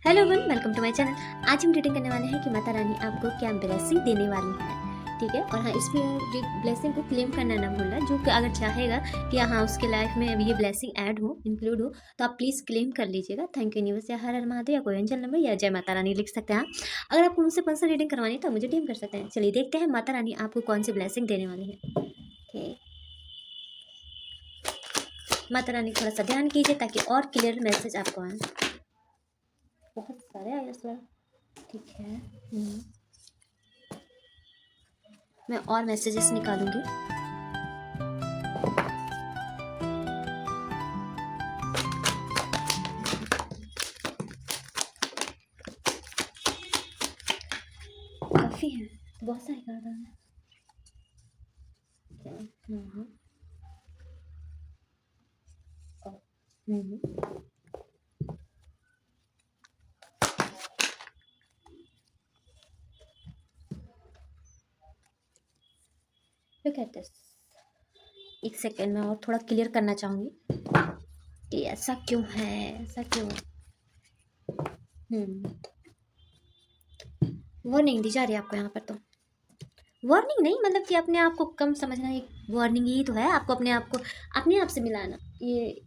Hello everyone, welcome to my channel. आज हम reading करने वाले हैं कि माता रानी आपको क्या ब्लेसिंग देने वाली है। ठीक है, और हाँ, इसमें ब्लेसिंग को क्लेम करना ना भूलना। जो कि अगर चाहेगा कि हाँ उसके लाइफ में अभी ये ब्लेसिंग ऐड हो, इंक्लूड हो, तो आप प्लीज़ क्लेम कर लीजिएगा। थैंक यू यूनिवर्स या हर हर महादेव या कोई एंजल नंबर या जय माता रानी लिख सकते हैं। अगर आपको मुझसे पर्सनल रीडिंग करवानी है तो मुझे डीएम कर सकते हैं। चलिए देखते हैं माता रानी आपको कौन सी ब्लेसिंग देने वाली है। ओके, माता रानी थोड़ा सा ध्यान कीजिए ताकि और क्लियर मैसेज आपको आए। बहुत सारे आए इस बार। ठीक है, मैं और मैसेजेस निकालूंगी। काफी है, बहुत सारे कार्ड आ रहे हैं। Look at this. एक सेकेंड में और थोड़ा क्लियर करना चाहूंगी कि ऐसा क्यों है, ऐसा क्यों। वार्निंग दी जा रही है आपको यहाँ पर। तो वार्निंग नहीं, मतलब कि अपने आप को कम समझना एक वार्निंग ही तो है। आपको अपने आप को अपने आप से मिलाना ये।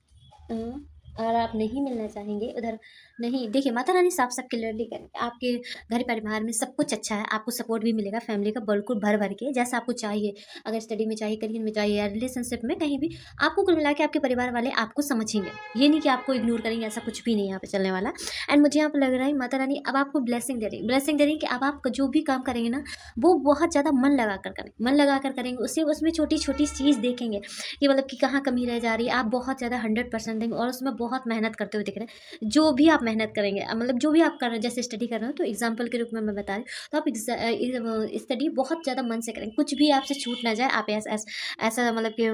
और आप नहीं मिलना चाहेंगे उधर, नहीं। देखिए माता रानी साफ साफ क्लियरली करेंगे आपके घर परिवार में सब कुछ अच्छा है। आपको सपोर्ट भी मिलेगा फैमिली का बिल्कुल भर भर के, जैसा आपको चाहिए। अगर स्टडी में चाहिए, करियर में चाहिए, या रिलेशनशिप में, कहीं भी आपको कुल मिला के आपके परिवार वाले आपको समझेंगे। ये नहीं कि आपको इग्नोर करेंगे, ऐसा कुछ भी नहीं यहाँ पे चलने वाला। एंड मुझे यहाँ पर लग रहा है माता रानी अब आपको ब्लेसिंग दे रही कि अब आप जो भी काम करेंगे ना, वो बहुत ज़्यादा मन लगा कर करें, मन लगा कर करेंगे। उससे उसमें छोटी छोटी चीज़ देखेंगे कि मतलब कि कहाँ कमी रह जा रही है। आप बहुत ज़्यादा 100% देंगे और उसमें बहुत मेहनत करते हुए दिख रहे हैं। जो भी आप मेहनत करेंगे, मतलब जो भी आप कर रहे हैं, जैसे स्टडी कर रहे हो तो एग्जाम्पल के रूप में मैं बता रही हूँ, तो आप स्टडी बहुत ज़्यादा मन से करेंगे। कुछ भी आपसे छूट ना जाए। आप ऐसा मतलब कि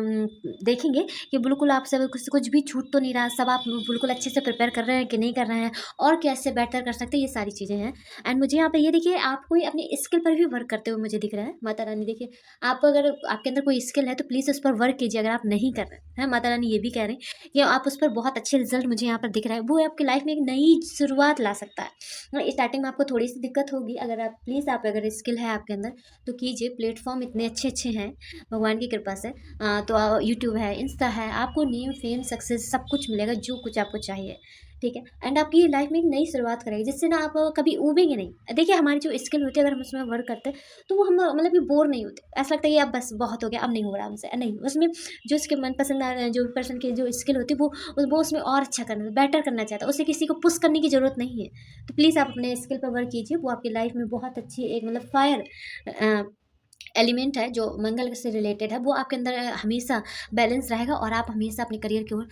देखेंगे कि बिल्कुल आपसे कुछ भी छूट तो नहीं रहा, सब आप बिल्कुल अच्छे से प्रिपेयर कर रहे हैं कि नहीं कर रहे हैं, और कैसे बेहतर कर सकते हैं, ये सारी चीज़ें हैं। एंड मुझे यहाँ पे ये देखिए, आप कोई अपनी स्किल पर भी वर्क करते हुए मुझे दिख रहा है। माता रानी देखिए, आप अगर आपके अंदर कोई स्किल है तो प्लीज़ उस पर वर्क कीजिए। अगर आप नहीं कर रहे हैं, माता रानी ये भी कह रहे हैं कि आप उस पर बहुत अच्छे रिजल्ट मुझे यहाँ पर दिख रहा है। वो आपकी लाइफ में एक नई शुरुआत ला सकता है। स्टार्टिंग में आपको थोड़ी सी दिक्कत होगी। अगर आप प्लीज़, आप अगर स्किल है आपके अंदर तो कीजिए। प्लेटफॉर्म इतने अच्छे अच्छे हैं भगवान की कृपा से। तो यूट्यूब है, इंस्टा है, आपको नेम फेम सक्सेस सब कुछ मिलेगा जो कुछ आपको चाहिए। ठीक है, एंड आपकी लाइफ में एक नई शुरुआत करेगी जिससे ना आप कभी उबेंगे नहीं। देखिए हमारी जो स्किल होती है, अगर हम उसमें वर्क करते हैं तो वो हम मतलब कि बोर नहीं होते। ऐसा लगता है कि अब बस बहुत हो गया, अब नहीं हो रहा हमसे, नहीं। उसमें जो उसके मनपसंद जो पर्सन की जो स्किल होती है वो उसमें और अच्छा करना, बेटर करना चाहता है। उसे किसी को पुश करने की ज़रूरत नहीं है। तो प्लीज़ आप अपने स्किल पर वर्क कीजिए। वो आपकी लाइफ में बहुत अच्छी एक मतलब फायर एलिमेंट है जो मंगल से रिलेटेड है, वो आपके अंदर हमेशा बैलेंस रहेगा और आप हमेशा अपने करियर की ओर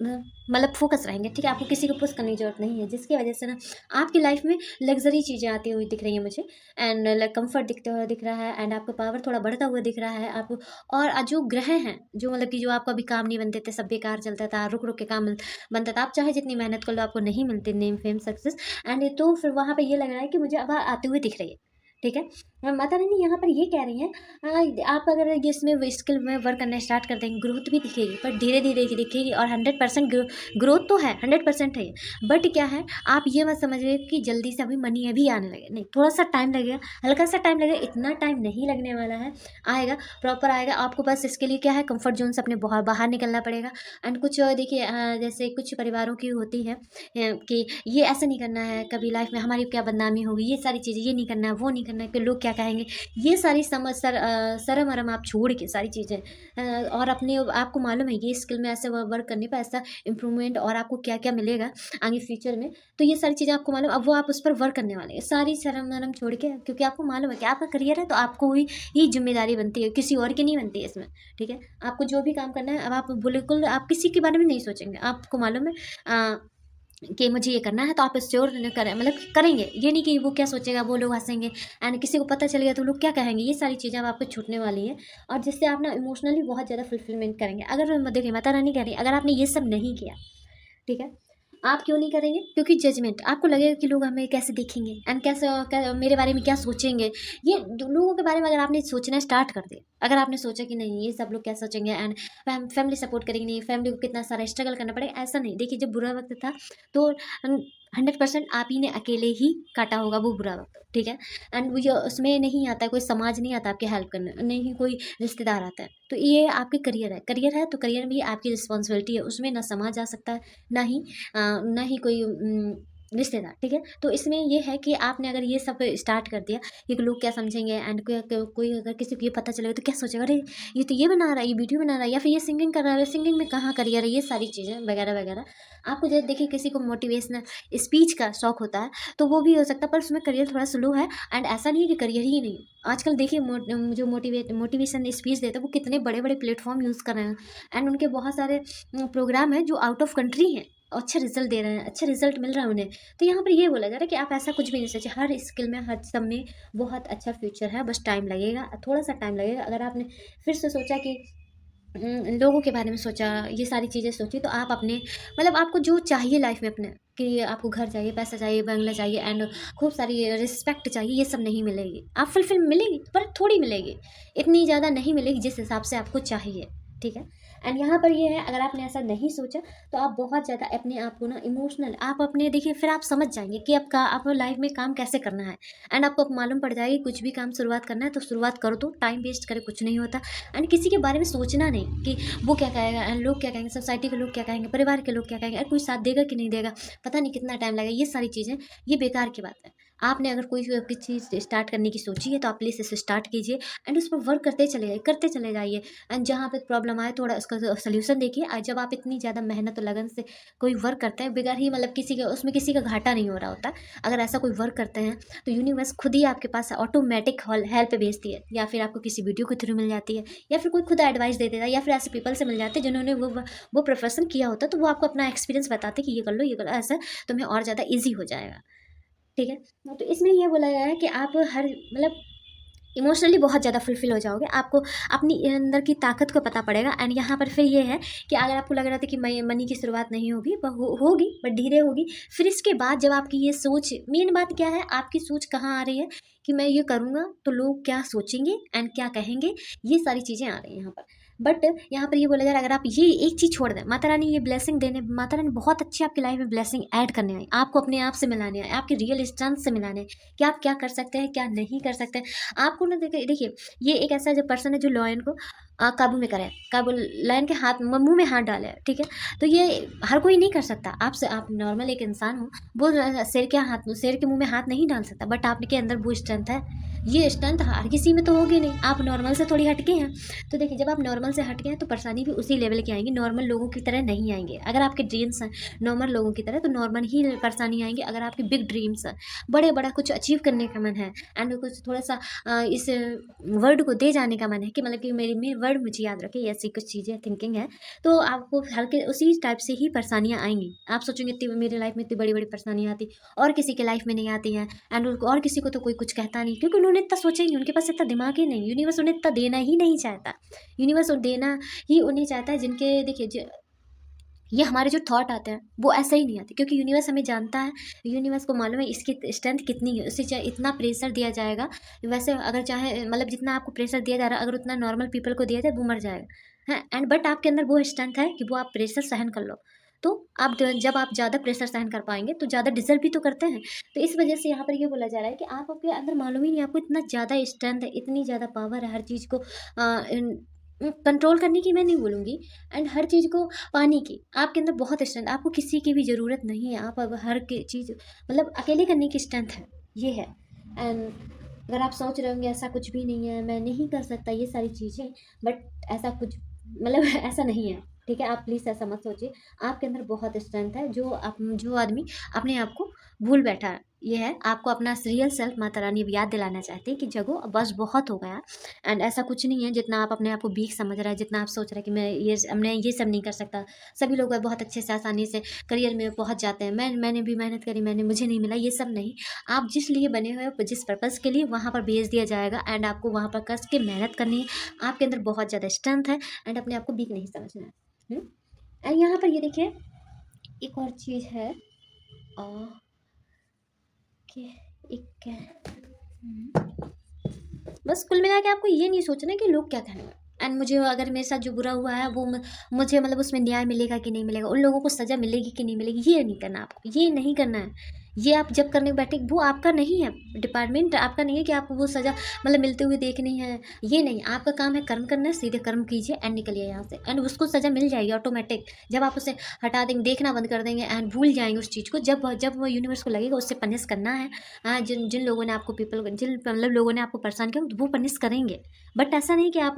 मतलब फोकस रहेंगे। ठीक है, आपको किसी को पुश करने की जरूरत नहीं है, जिसकी वजह से ना आपकी लाइफ में लग्जरी चीज़ें आती हुई दिख रही हैं मुझे। एंड कंफर्ट दिखते हुए दिख रहा है, एंड आपका पावर थोड़ा बढ़ता हुआ दिख रहा है। आप और जो ग्रह हैं, जो मतलब कि जो आपका भी काम नहीं बनते थे, सब बेकार चलता था, रुक रुक के काम बनता था, आप चाहे जितनी मेहनत कर लो आपको नहीं मिलती नेम फेम सक्सेस। एंड तो फिर वहाँ पे ये लग रहा है कि मुझे अब आते हुए दिख रही है। ठीक है, माता रानी यहाँ पर ये कह रही हैं आप अगर ये इसमें स्किल में वर्क करना स्टार्ट कर देंगे, ग्रोथ भी दिखेगी, पर धीरे धीरे दिखेगी। और 100% ग्रोथ तो है, 100% है। बट क्या है, आप ये मत समझिए कि जल्दी से अभी मनी अभी आने लगे, नहीं। थोड़ा सा टाइम लगेगा, हल्का सा टाइम लगेगा, इतना टाइम नहीं लगने वाला है। आएगा, प्रॉपर आएगा। आपको बस इसके लिए क्या है, कंफर्ट जोन से अपने बाहर निकलना पड़ेगा। एंड कुछ देखिए जैसे कुछ परिवारों की होती है कि ये ऐसा नहीं करना है, कभी लाइफ में हमारी क्या बदनामी होगी, ये सारी चीज़ें, ये नहीं करना है, वो नहीं करना है, कि लोग क्या कहेंगे। ये सारी शर्म वरम आप छोड़ के सारी चीज़ें और अपने आपको मालूम है ये स्किल में ऐसे वर्क करने पर ऐसा इम्प्रूवमेंट और आपको क्या क्या मिलेगा आगे फ्यूचर में। तो ये सारी चीज़ें आपको मालूम, अब वो आप उस पर वर्क करने वाले हैं सारी शर्म वरम छोड़ के, क्योंकि आपको मालूम है कि आपका करियर है तो आपको ही जिम्मेदारी बनती है, किसी और की नहीं बनती है इसमें। ठीक है, आपको जो भी काम करना है, अब आप बिल्कुल आप किसी के बारे में नहीं सोचेंगे। आपको मालूम है कि मुझे ये करना है, तो आप श्योर करें, मतलब करेंगे। ये नहीं कि वो क्या सोचेगा, वो लोग हंसेंगे, एंड किसी को पता चल गया तो लोग क्या कहेंगे। ये सारी चीज़ें अब आपको छूटने वाली हैं, और जिससे आप ना इमोशनली बहुत ज़्यादा फुलफिलमेंट करेंगे। अगर देखिए माता रानी कह रही है, अगर आपने ये सब नहीं किया, ठीक है, आप क्यों नहीं करेंगे, क्योंकि जजमेंट आपको लगेगा कि लोग हमें कैसे देखेंगे एंड मेरे बारे में क्या सोचेंगे। ये लोगों के बारे में अगर आपने सोचना स्टार्ट कर दिया, अगर आपने सोचा कि नहीं ये सब लोग क्या सोचेंगे, एंड फैमिली सपोर्ट करेंगे नहीं, फैमिली को कितना सारा स्ट्रगल करना पड़ेगा, ऐसा नहीं। देखिए जब बुरा वक्त था तो 100% आप ही ने अकेले ही काटा होगा वो बुरा वक्त, ठीक है। एंड वो उसमें नहीं आता है, कोई समाज नहीं आता आपकी हेल्प करने, नहीं कोई रिश्तेदार आता है। तो ये आपके करियर है तो करियर में भी आपकी रिस्पॉन्सिबिलिटी है, उसमें ना समाज आ सकता है, ना ही ना ही कोई रिश्तेदार, ठीक है। तो इसमें ये है कि आपने अगर ये सब स्टार्ट कर दिया कि लोग क्या समझेंगे, एंड कोई अगर किसी को ये पता चलेगा तो क्या सोचेगा, अरे ये तो ये बना रहा है, ये वीडियो बना रहा है, या फिर ये सिंगिंग कर रहा है, सिंगिंग में कहाँ करियर है, ये सारी चीज़ें वगैरह वगैरह। आपको जैसे देखिए किसी को मोटिवेशनल स्पीच का शौक होता है तो वो भी हो सकता है, पर उसमें करियर थोड़ा स्लो है। एंड ऐसा नहीं है कि करियर ही नहीं, आजकल देखिए जो मोटिवेशन स्पीच देते हैं वो कितने बड़े बड़े प्लेटफॉर्म यूज़ कर रहे हैं, एंड उनके बहुत सारे प्रोग्राम हैं जो आउट ऑफ कंट्री हैं, अच्छे रिजल्ट दे रहे हैं, अच्छा रिजल्ट मिल रहा है उन्हें। तो यहाँ पर ये बोला जा रहा है कि आप ऐसा कुछ भी नहीं सोचिए, हर स्किल में हर सब में बहुत अच्छा फ्यूचर है, बस टाइम लगेगा, थोड़ा सा टाइम लगेगा। अगर आपने फिर से सोचा कि लोगों के बारे में सोचा, ये सारी चीज़ें सोची, तो आप अपने मतलब आपको जो चाहिए लाइफ में अपने, कि आपको घर चाहिए, पैसा चाहिए, बंगला चाहिए, एंड खूब सारी रिस्पेक्ट चाहिए, ये सब नहीं मिलेगी। आप फुलफिल मिलेगी पर थोड़ी मिलेगी, इतनी ज़्यादा नहीं मिलेगी जिस हिसाब से आपको चाहिए, ठीक है। एंड यहाँ पर ये है, अगर आपने ऐसा नहीं सोचा तो आप बहुत ज़्यादा अपने आप को ना इमोशनल, आप अपने देखिए फिर आप समझ जाएंगे कि आप लाइफ में काम कैसे करना है। एंड आपको मालूम पड़ जाएगी कुछ भी काम शुरुआत करना है तो शुरुआत कर दो, टाइम वेस्ट करे कुछ नहीं होता। एंड किसी के बारे में सोचना नहीं कि वो क्या कहेगा, एंड लोग क्या कहेंगे, सोसाइटी के लोग क्या कहेंगे, परिवार के लोग क्या कहेंगे, अरे कोई साथ देगा कि नहीं देगा, पता नहीं कितना टाइम लगेगा, ये सारी चीज़ें ये बेकार की बात है। आपने अगर कोई चीज़ स्टार्ट करने की सोची है तो आप प्लीज़ इसे स्टार्ट कीजिए, एंड उस पर वर्क करते चले जाइए। एंड जहाँ पे प्रॉब्लम आए थोड़ा उसका सोल्यूशन देखिए। जब आप इतनी ज़्यादा मेहनत और लगन से कोई वर्क करते हैं बगैर ही मतलब किसी का घाटा नहीं हो रहा होता, अगर ऐसा कोई वर्क करते हैं तो यूनिवर्स खुद ही आपके पास ऑटोमेटिक हेल्प भेजती है, या फिर आपको किसी वीडियो के थ्रू मिल जाती है, या फिर कोई खुद एडवाइस दे देता है, या फिर ऐसे पीपल से मिल जाते हैं जिन्होंने वो प्रोफेशन किया होता है, तो वो आपको अपना एक्सपीरियंस बताते हैं कि ये कर लो ऐसा तुम्हें और ज़्यादा ईजी हो जाएगा, ठीक है। तो इसमें यह बोला गया है कि आप हर मतलब इमोशनली बहुत ज़्यादा फुलफिल हो जाओगे, आपको अपनी अंदर की ताकत को पता पड़ेगा। एंड यहाँ पर फिर ये है कि अगर आपको लग रहा था कि मनी की शुरुआत नहीं होगी, होगी बट धीरे होगी। फिर इसके बाद जब आपकी ये सोच, मेन बात क्या है, आपकी सोच कहाँ आ रही है कि मैं ये करूँगा तो लोग क्या सोचेंगे एंड क्या कहेंगे, ये सारी चीज़ें आ रही हैं यहाँ पर। बट यहाँ पर ये बोला जा रहा है अगर आप ये एक चीज़ छोड़ दें, माता रानी ये ब्लेसिंग देने, माता रानी बहुत अच्छी आपकी लाइफ में ब्लेसिंग ऐड करने आई, आपको अपने आप से मिलाने आई, आपके रियल स्ट्रेंथ से मिलाने, कि आप क्या कर सकते हैं क्या नहीं कर सकते। आपको ना देखिए ये एक ऐसा जो पर्सन है जो लॉयन को काबू में करे, काबू लायन के हाथ मुंह में हाथ डाले, ठीक है। तो ये हर कोई नहीं कर सकता, आपसे आप नॉर्मल एक इंसान हो, वो शेर के मुंह में हाथ नहीं डाल सकता, बट आपके अंदर वो स्ट्रेंथ है, ये स्ट्रेंथ हर किसी में तो होगी नहीं, आप नॉर्मल से थोड़ी हटके हैं। तो देखिए जब आप नॉर्मल से हटके हैं तो परेशानी भी उसी लेवल की आएंगी, नॉर्मल लोगों की तरह नहीं आएंगे। अगर आपके ड्रीम्स हैं नॉर्मल लोगों की तरह तो नॉर्मल ही परेशानी आएंगी। अगर आपके बिग ड्रीम्स हैं, बड़ा कुछ अचीव करने का मन है, एंड कुछ थोड़ा सा इस वर्ड को दे जाने का मन है कि मतलब कि मेरे वर्ड मुझे याद रखे, ऐसी कुछ चीज़ें थिंकिंग है, तो आपको हल्के उसी टाइप से ही परेशानियाँ आएंगी। आप सोचेंगे इतनी मेरी लाइफ में इतनी बड़ी बड़ी परेशानियाँ आती और किसी के लाइफ में नहीं आती हैं, एंड और किसी को तो कोई कुछ कहता नहीं, क्योंकि उन्होंने इतना सोचा ही नहीं, उनके पास इतना दिमाग ही नहीं, यूनिवर्स उन्हें इतना देना ही नहीं चाहता। यूनिवर्स देना ही उन्हें चाहता है जिनके देखिए ये हमारे जो थॉट आते हैं वो ऐसे ही नहीं आते, क्योंकि यूनिवर्स हमें जानता है, यूनिवर्स को मालूम है इसकी स्ट्रेंथ कितनी है, उसे चाहे इतना प्रेशर दिया जाएगा, वैसे अगर चाहे मतलब जितना आपको प्रेशर दिया जा रहा है अगर उतना नॉर्मल पीपल को दिया जाए वो मर जाएगा है। एंड बट आपके अंदर वो स्ट्रेंथ है कि वो आप प्रेशर सहन कर लो, तो आप जब आप ज़्यादा प्रेशर सहन कर पाएंगे तो ज़्यादा डिजर्व भी तो करते हैं। तो इस वजह से यहाँ पर ये बोला जा रहा है कि आपके अंदर मालूम ही नहीं, आपको इतना ज़्यादा स्ट्रेंथ है, इतनी ज़्यादा पावर है हर चीज़ को कंट्रोल करने की, मैं नहीं बोलूँगी, एंड हर चीज़ को पाने की आपके अंदर बहुत स्ट्रेंथ, आपको किसी की भी ज़रूरत नहीं है, आप अब हर चीज़ मतलब अकेले करने की स्ट्रेंथ है, ये है। एंड अगर आप सोच रहे होंगे ऐसा कुछ भी नहीं है, मैं नहीं कर सकता ये सारी चीज़ें, बट ऐसा कुछ मतलब ऐसा नहीं है, ठीक है। आप प्लीज़ ऐसा मत सोचिए, आपके अंदर बहुत स्ट्रेंथ है। जो आदमी अपने आप को भूल बैठा है, ये है आपको अपना रियल सेल्फ माता रानी याद दिलाना चाहती है कि जगो बस बहुत हो गया। एंड ऐसा कुछ नहीं है जितना आप अपने आप को वीक समझ रहे हैं, जितना आप सोच रहे हैं कि मैं ये सब नहीं कर सकता। सभी लोग बहुत अच्छे से आसानी से करियर में पहुंच जाते हैं, मैंने भी मेहनत करी, मुझे नहीं मिला, ये सब नहीं। आप जिस लिए बने हुए हो, जिस पर्पज़ के लिए, वहाँ पर भेज दिया जाएगा, एंड आपको वहाँ पर कस के मेहनत करनी है। आपके अंदर बहुत ज़्यादा स्ट्रेंथ है, एंड अपने आप को वीक नहीं समझना है। एंड यहाँ पर ये देखिए एक और चीज़ है कि एक बस कुल मिला के आपको ये नहीं सोचना कि लोग क्या कहेंगे, एंड मुझे अगर मेरे साथ जो बुरा हुआ है वो मुझे मतलब उसमें न्याय मिलेगा कि नहीं मिलेगा, उन लोगों को सज़ा मिलेगी कि नहीं मिलेगी, ये नहीं करना आपको, ये नहीं करना है। ये आप जब करने बैठे वो आपका नहीं है, डिपार्टमेंट आपका नहीं है कि आपको वो सज़ा मतलब मिलते हुए देखनी है, ये नहीं। आपका काम है कर्म करना है, सीधे कर्म कीजिए एंड निकलिए यहाँ से, एंड उसको सज़ा मिल जाएगी ऑटोमेटिक। जब आप उसे हटा देंगे, देखना बंद कर देंगे एंड भूल जाएंगे उस चीज़ को, जब जब वो यूनिवर्स को लगेगा उससे पनिश करना है। हाँ, जिन जिन लोगों ने आपको जिन मतलब लोगों ने आपको परेशान किया वो पनिश करेंगे। बट ऐसा नहीं कि आप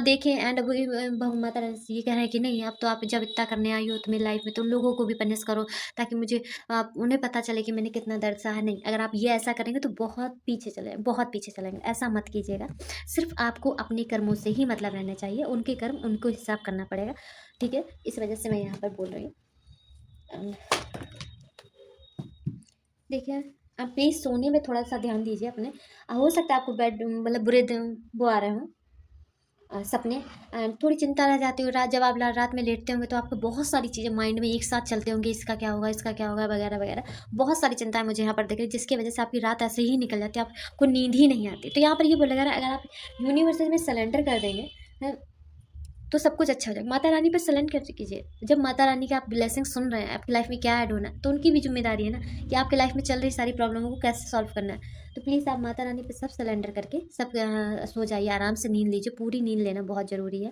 देखें एंड बहु माता रानी ये कह रहे हैं कि नहीं, अब तो आप जब इतना करने आई हो तो मेरी लाइफ में तो लोगों को भी पनिश करो, ताकि मुझे उन्हें पता चले कि मैंने कितना दर्द सहा। नहीं, अगर आप ये ऐसा करेंगे तो बहुत पीछे चले, बहुत पीछे चलेंगे, ऐसा मत कीजिएगा। सिर्फ आपको अपने कर्मों से ही मतलब रहना चाहिए, उनके कर्म उनको हिसाब करना पड़ेगा, ठीक है। इस वजह से मैं यहाँ पर बोल रही हूँ। देखिए, आप प्लीज़ सोने में थोड़ा सा ध्यान दीजिए अपने। हो सकता है आपको बेड मतलब बुरे दिन वो आ रहे हों सपने, एंड थोड़ी चिंता रह जाती हो रात, जब आप रात में लेटते होंगे तो आपको बहुत सारी चीज़ें माइंड में एक साथ चलते होंगे, इसका क्या होगा, इसका क्या होगा, वगैरह वगैरह। बहुत सारी चिंताएं मुझे यहाँ पर दिख रही, जिसकी वजह से आपकी रात ऐसे ही निकल जाती है, आपको नींद ही नहीं आती। तो यहाँ पर ये बोला जा रहा है, अगर आप यूनिवर्स में सरेंडर कर देंगे तो सब कुछ अच्छा हो जाएगा। माता रानी पर सरेंडर कीजिए। जब माता रानी का आप ब्लेसिंग सुन रहे हैं, आपकी लाइफ में क्या ऐड होना है, तो उनकी भी जिम्मेदारी है ना कि आपके लाइफ में चल रही सारी प्रॉब्लमों को कैसे सॉल्व करना है। तो प्लीज़ आप माता रानी पे सब सरेंडर करके सब सो जाइए, आराम से नींद लीजिए, पूरी नींद लेना बहुत ज़रूरी है।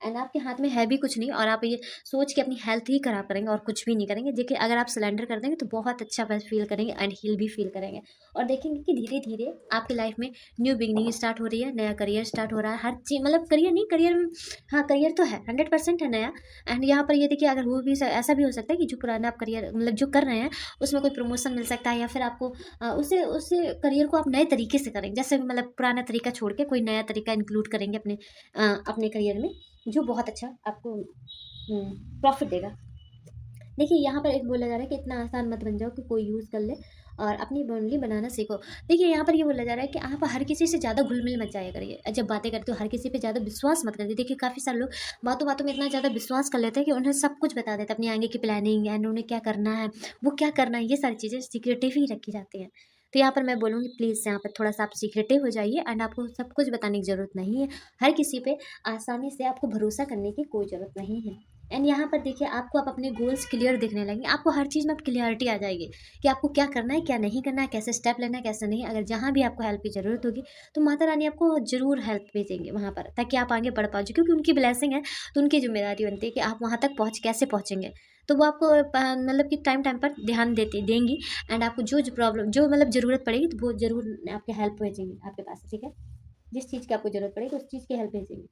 एंड आपके हाथ में है भी कुछ नहीं, और आप ये सोच के अपनी हेल्थ ही खराब करेंगे और कुछ भी नहीं करेंगे। देखिए, अगर आप सरेंडर कर देंगे तो बहुत अच्छा फील करेंगे एंड हील भी फील करेंगे, और देखेंगे कि धीरे धीरे आपकी लाइफ में न्यू बिगनिंग स्टार्ट हो रही है, नया करियर स्टार्ट हो रहा है। हर चीज़ मतलब करियर नहीं, करियर हाँ करियर तो है, 100% है नया। एंड यहाँ पर ये देखिए, अगर वो भी ऐसा भी हो सकता है कि जो पुराना आप करियर मतलब जो कर रहे हैं उसमें कोई प्रमोशन मिल सकता है, या फिर आपको उसे करियर को आप नए तरीके से करेंगे, जैसे मतलब पुराना तरीका छोड़ के कोई नया तरीका इंक्लूड करेंगे अपने करियर में, जो बहुत अच्छा आपको प्रॉफिट देगा। देखिए, यहाँ पर एक बोला जा रहा है कि इतना आसान मत बन जाओ कि कोई यूज़ कर ले, और अपनी बाउंड्री बनाना सीखो। देखिए, यहाँ पर ये बोला जा रहा है कि आप हर किसी से ज़्यादा घुल मिल मत जाया करिए। जब बातें करते हो हर किसी पे ज़्यादा विश्वास मत करिए। देखिए, काफ़ी सारे लोग बातों बातों में इतना ज़्यादा विश्वास कर लेते हैं कि उन्हें सब कुछ बता देते हैं, अपनी आगे की प्लानिंग एंड उन्हें क्या करना है, वो क्या करना है, ये सारी चीज़ें सीक्रेटिव ही रखी जाती हैं। तो यहाँ पर मैं बोलूँगी, प्लीज़ यहाँ पर थोड़ा सा आप सीक्रेटिव हो जाइए, एंड आपको सब कुछ बताने की ज़रूरत नहीं है। हर किसी पे आसानी से आपको भरोसा करने की कोई ज़रूरत नहीं है। एंड यहाँ पर देखिए, आपको आप अपने गोल्स क्लियर दिखने लगेंगे, आपको हर चीज़ में अब क्लियरिटी आ जाएगी कि आपको क्या करना है, क्या नहीं करना है, कैसे स्टेप लेना है, कैसे नहीं। अगर जहाँ भी आपको हेल्प की ज़रूरत होगी तो माता रानी आपको ज़रूर हेल्प भेजेंगे वहाँ पर, ताकि आप आगे बढ़ पाओ, क्योंकि उनकी ब्लेसिंग है तो उनकी जिम्मेदारी बनती है कि आप वहाँ तक कैसे पहुँचेंगे। तो वो आपको मतलब कि टाइम टाइम पर ध्यान देंगी, एंड आपको जो प्रॉब्लम जो मतलब ज़रूरत पड़ेगी तो वो ज़रूर आपके हेल्प भेजेंगी आपके पास, ठीक है। जिस चीज़ की आपको ज़रूरत पड़ेगी उस चीज़ की हेल्प भेजेंगी।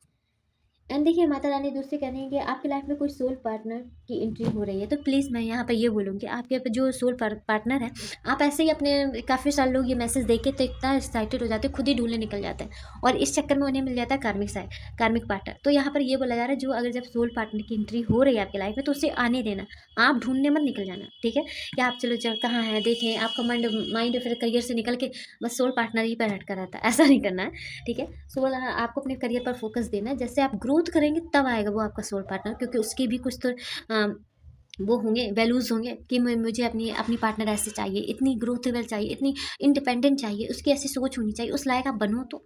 एंड देखिए, माता रानी दूसरे कह रही हैं कि आपकी लाइफ में कोई सोल पार्टनर की एंट्री हो रही है। तो प्लीज़ मैं यहाँ पर ये बोलूँगी, आपके जो सोल पार्टनर है, आप ऐसे ही अपने काफ़ी सारे लोग ये मैसेज देख के तो इतना एक्साइटेड हो जाते हैं, खुद ही ढूंढने निकल जाते हैं, और इस चक्कर में उन्हें मिल जाता है कार्मिक पार्टनर। तो यहाँ पर ये बोला जा रहा है, जो अगर जब सोल पार्टनर की एंट्री हो रही है आपकी लाइफ में तो उसे आने देना, आप ढूंढने मत निकल जाना, ठीक है। या आप चलो कहाँ है देखें, आपका माइंड फिर करियर से निकल के बस सोल पार्टनर ही पर हटका रहता है, ऐसा नहीं करना है, ठीक है। सोल आपको अपने करियर पर फोकस देना है, जैसे आप ग्रोथ करेंगे तब आएगा वो आपका सोल पार्टनर, क्योंकि उसकी भी कुछ तो वो होंगे, वैल्यूज़ होंगे कि मुझे अपनी अपनी पार्टनर ऐसे चाहिए, इतनी ग्रोथेबल चाहिए, इतनी इंडिपेंडेंट चाहिए, उसकी ऐसी सोच होनी चाहिए, उस लायक आप बनो तो,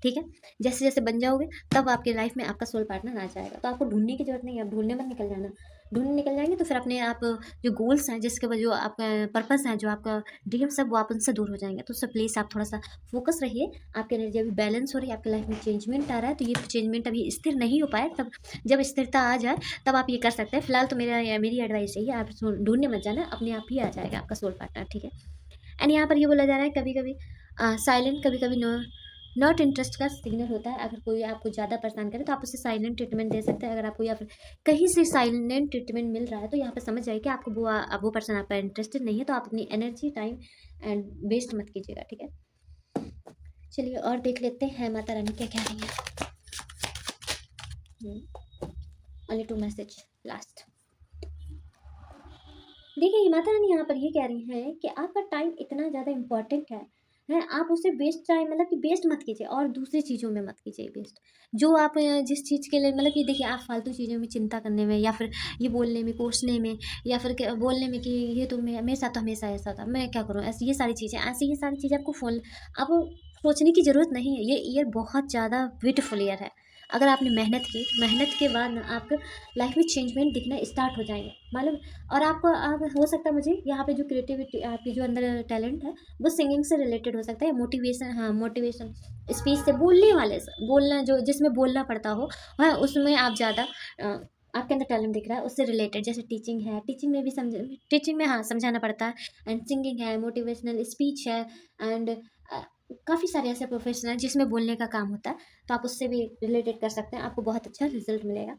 ठीक है। जैसे जैसे बन जाओगे तब आपकी लाइफ में आपका सोल पार्टनर आ जाएगा। तो आपको ढूंढने की जरूरत नहीं है, आप ढूंढने मत निकल जाना। ढूंढने निकल जाएंगे तो फिर अपने आप जो गोल्स हैं, जिसके वजह जो आपका पर्पस है, जो आपका ड्रीम्स है, वो आप उनसे दूर हो जाएंगे। तो सब प्लीज़ आप थोड़ा सा फोकस रहिए। आपकी एनर्जी अभी बैलेंस हो रही है, आपकी लाइफ में चेंजमेंट आ रहा है, तो ये चेंजमेंट अभी स्थिर नहीं हो पाया, तब जब स्थिरता आ जाए तब आप ये कर सकते हैं। फिलहाल तो मेरी एडवाइस यही है, आप ढूंढने मत जाना, अपने आप ही आ जाएगा आपका सोल पार्टनर, ठीक है। एंड यहाँ पर ये बोला जा रहा है, कभी कभी साइलेंट, कभी कभी नॉट इंटरेस्ट का सिग्नल होता है। अगर कोई आपको ज़्यादा परेशान करे तो आप उसे साइलेंट ट्रीटमेंट दे सकते हैं। अगर आपको या फिर कहीं से साइलेंट ट्रीटमेंट मिल रहा है तो यहाँ पर समझ जाइए कि आपको वो पर्सन आपका इंटरेस्टेड नहीं है, तो आप अपनी एनर्जी टाइम एंड वेस्ट मत कीजिएगा, ठीक है। चलिए और देख लेते हैं माता रानी क्या कह रही है। Only 2 message last. देखिए, माता रानी यहाँ पर ये कह रही हैं कि आपका टाइम इतना ज़्यादा इम्पॉर्टेंट है, आप उसे वेस्ट टाइम मतलब कि वेस्ट मत कीजिए, और दूसरी चीज़ों में मत कीजिए वेस्ट। जो आप जिस चीज़ के लिए मतलब कि देखिए, आप फालतू चीज़ों में चिंता करने में, या फिर ये बोलने में, कोसने में, या फिर बोलने में कि ये तो मेरे साथ तो हमेशा ऐसा था, मैं क्या करूँ, ऐसी ये सारी चीज़ें आपको सोचने की ज़रूरत नहीं है। ये ईयर बहुत ज़्यादा ब्यूटीफुल ईयर है। अगर आपने मेहनत की, मेहनत के बाद ना आपके लाइफ में चेंजमेंट दिखना स्टार्ट हो जाएंगे मालूम। और आपको हो सकता है मुझे यहाँ पे जो क्रिएटिविटी आपकी जो अंदर टैलेंट है वो सिंगिंग से रिलेटेड हो सकता है, मोटिवेशन, हाँ मोटिवेशन स्पीच से, बोलने वाले से, बोलना जो जिसमें बोलना पड़ता हो, हाँ उसमें आप ज़्यादा आपके अंदर टैलेंट दिख रहा है उससे रिलेटेड। जैसे टीचिंग है, टीचिंग में भी टीचिंग में हाँ समझाना पड़ता है, एंड सिंगिंग है, मोटिवेशनल स्पीच है, एंड काफ़ी सारे ऐसे प्रोफेशन हैं जिसमें बोलने का काम होता है, तो आप उससे भी रिलेटेड कर सकते हैं, आपको बहुत अच्छा रिजल्ट मिलेगा।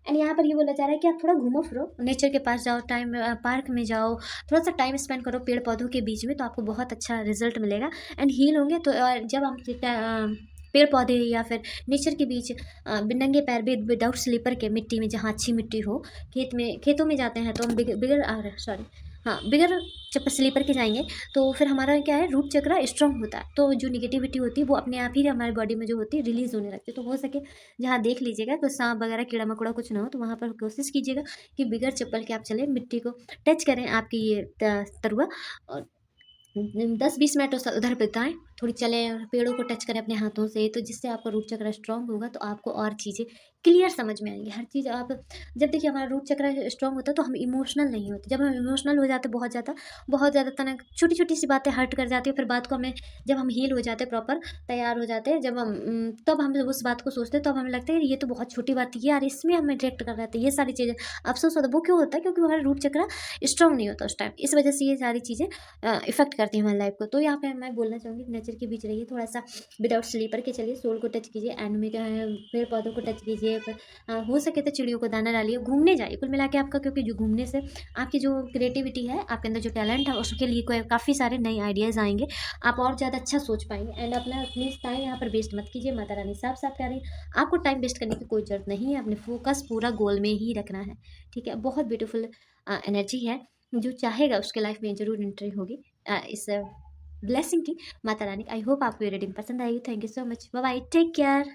एंड यहाँ पर ये बोला जा रहा है कि आप थोड़ा घूमो फिरो, नेचर के पास जाओ, टाइम पार्क में जाओ, थोड़ा सा टाइम स्पेंड करो पेड़ पौधों के बीच में, तो आपको बहुत अच्छा रिजल्ट मिलेगा एंड हील होंगे। तो जब हम पेड़ पौधे या फिर नेचर के बीच नंगे पैर विदाउट स्लीपर के मिट्टी में, जहाँ अच्छी मिट्टी हो, खेतों में जाते हैं तो हम बिगर सॉरी हाँ बिगर जब स्लीपर के जाएंगे तो फिर हमारा क्या है, रूट चक्र स्ट्रांग होता है, तो जो निगेटिविटी होती है वो अपने आप ही हमारी बॉडी में जो होती है रिलीज होने लगती है। तो हो सके जहाँ देख लीजिएगा तो सांप वगैरह कीड़ा मकोड़ा कुछ ना हो, तो वहाँ पर कोशिश कीजिएगा कि बिगर चप्पल के आप चले, मिट्टी को टच करें आपकी ये तरुआ, और 10-20 मिनट उधर बिताएं, थोड़ी चलें, पेड़ों को टच करें अपने हाथों से, तो जिससे आपका रूट चक्र स्ट्रांग होगा, तो आपको और चीज़ें क्लियर समझ में आएंगी। हर चीज़ आप जब देखिए हमारा रूट चक्र स्ट्रांग होता है तो हम इमोशनल नहीं होते। जब हम इमोशनल हो जाते बहुत ज़्यादा तनक छोटी छोटी सी बातें हर्ट कर जाती है, फिर बात को हमें, जब हम हील हो जाते हैं, प्रॉपर तैयार हो जाते हैं, जब हम तब हम उस बात को सोचते हैं, तब हमें लगता है ये तो बहुत छोटी बात थी यार, इसमें हम रिएक्ट कर रहे थे, ये सारी चीज़ें अफसोस होता है। वो क्यों होता है? क्योंकि हमारा रूट चक्र स्ट्रांग नहीं होता उस टाइम, इस वजह से ये सारी चीज़ें इफेक्ट करती है हमारी लाइफ को। तो यहाँ पे मैं बोलना चाहूँगी नेचर के बीच रहिए, थोड़ा सा विदाउट स्लीपर के चलिए, सोल को टच कीजिए, एंड में पेड़ पौधों को टच कीजिए, हो सके तो चिड़ियों को दाना डालिए, घूमने जाइए कुल मिला के आपका, क्योंकि जो घूमने से आपकी जो क्रिएटिविटी है, आपके अंदर जो टैलेंट है, उसके लिए कोई काफ़ी सारे नए आइडियाज़ आएंगे, आप और ज़्यादा अच्छा सोच पाएंगे। एंड अपनी टाइम यहाँ पर वेस्ट मत कीजिए, माता रानी साफ साफ कह रही है आपको टाइम वेस्ट करने की कोई जरूरत नहीं है, अपने फोकस पूरा गोल में ही रखना है, ठीक है। बहुत ब्यूटीफुल एनर्जी है, जो चाहेगा उसके लाइफ में जरूर एंट्री होगी इस ब्लेसिंग की, माता रानी। आई होप आपको ये रीडिंग पसंद आएगी। Thank you so much, bye bye, take care.